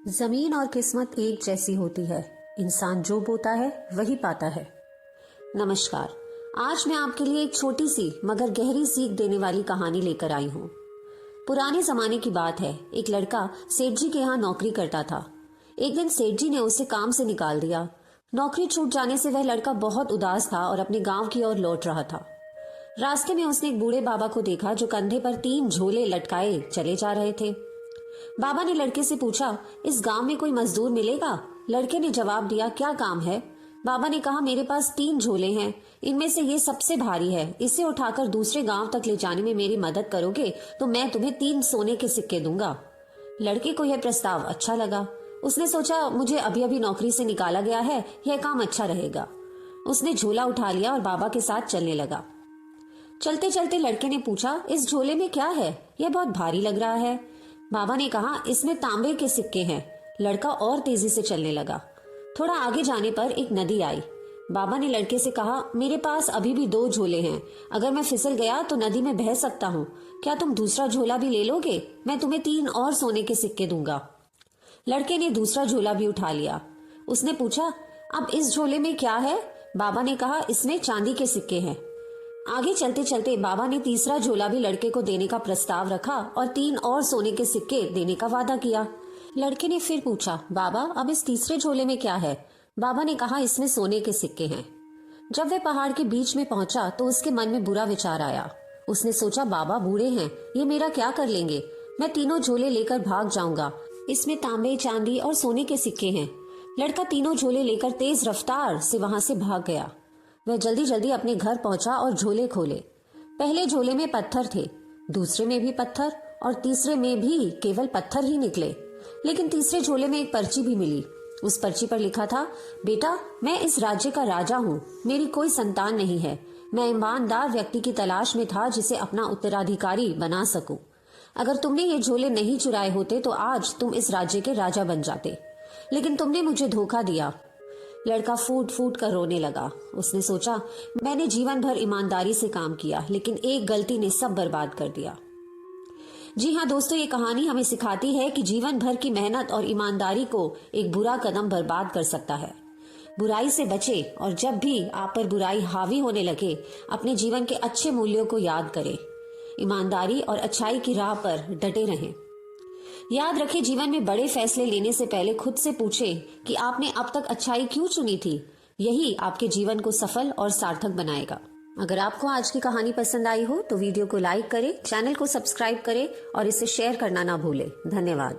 जमीन और किस्मत एक जैसी होती है। इंसान जो बोता है वही पाता है। नमस्कार, आज मैं आपके लिए एक छोटी सी मगर गहरी सीख देने वाली कहानी लेकर आई हूँ। पुराने जमाने की बात है। एक लड़का सेठ जी के यहाँ नौकरी करता था। एक दिन सेठ जी ने उसे काम से निकाल दिया। नौकरी छूट जाने से वह लड़का बहुत उदास था और अपने गांव की ओर लौट रहा था। रास्ते में उसने एक बूढ़े बाबा को देखा जो कंधे पर 3 झोले लटकाए चले जा रहे थे। बाबा ने लड़के से पूछा, इस गांव में कोई मजदूर मिलेगा? लड़के ने जवाब दिया, क्या काम है? बाबा ने कहा, मेरे पास 3 झोले हैं, इनमें से ये सबसे भारी है। इसे उठाकर दूसरे गांव तक ले जाने में मेरी मदद करोगे तो मैं तुम्हें 3 सोने के सिक्के दूंगा। लड़के को यह प्रस्ताव अच्छा लगा। उसने सोचा, मुझे अभी अभी नौकरी से निकाला गया है, यह काम अच्छा रहेगा। उसने झोला उठा लिया और बाबा के साथ चलने लगा। चलते चलते लड़के ने पूछा, इस झोले में क्या है? यह बहुत भारी लग रहा है। बाबा ने कहा, इसमें तांबे के सिक्के हैं। लड़का और तेजी से चलने लगा। थोड़ा आगे जाने पर एक नदी आई। बाबा ने लड़के से कहा, मेरे पास अभी भी 2 झोले हैं, अगर मैं फिसल गया तो नदी में बह सकता हूँ। क्या तुम दूसरा झोला भी ले लोगे? मैं तुम्हें 3 और सोने के सिक्के दूंगा। लड़के ने दूसरा झोला भी उठा लिया। उसने पूछा, अब इस झोले में क्या है? बाबा ने कहा, इसमें चांदी के सिक्के हैं। आगे चलते चलते बाबा ने तीसरा झोला भी लड़के को देने का प्रस्ताव रखा और 3 और सोने के सिक्के देने का वादा किया। लड़के ने फिर पूछा, बाबा अब इस तीसरे झोले में क्या है? बाबा ने कहा, इसमें सोने के सिक्के हैं। जब वह पहाड़ के बीच में पहुंचा तो उसके मन में बुरा विचार आया। उसने सोचा, बाबा बूढ़े हैं, ये मेरा क्या कर लेंगे? मैं तीनों झोले लेकर भाग जाऊंगा, इसमें तांबे, चांदी और सोने के सिक्के हैं। लड़का तीनों झोले लेकर तेज रफ्तार से वहां से भाग गया। वह जल्दी जल्दी अपने घर पहुंचा और झोले खोले। पहले झोले में पत्थर थे, दूसरे में भी पत्थर और तीसरे में भी केवल पत्थर ही निकले। लेकिन तीसरे झोले में एक पर्ची भी मिली। उस पर्ची पर लिखा था, बेटा मैं इस राज्य का राजा हूँ, मेरी कोई संतान नहीं है। मैं ईमानदार व्यक्ति की तलाश में था जिसे अपना उत्तराधिकारी बना सकूं। अगर तुमने ये झोले नहीं चुराए होते तो आज तुम इस राज्य के राजा बन जाते, लेकिन तुमने मुझे धोखा दिया। लड़का फूट फूट कर रोने लगा। उसने सोचा, मैंने जीवन भर ईमानदारी से काम किया, लेकिन एक गलती ने सब बर्बाद कर दिया। जी हाँ दोस्तों, ये कहानी हमें सिखाती है कि जीवन भर की मेहनत और ईमानदारी को एक बुरा कदम बर्बाद कर सकता है। बुराई से बचे और जब भी आप पर बुराई हावी होने लगे, अपने जीवन के अच्छे मूल्यों को याद करें। ईमानदारी और अच्छाई की राह पर डटे रहें। याद रखें, जीवन में बड़े फैसले लेने से पहले खुद से पूछें कि आपने अब तक अच्छाई क्यों चुनी थी। यही आपके जीवन को सफल और सार्थक बनाएगा। अगर आपको आज की कहानी पसंद आई हो तो वीडियो को लाइक करें, चैनल को सब्सक्राइब करें और इसे शेयर करना ना भूलें। धन्यवाद।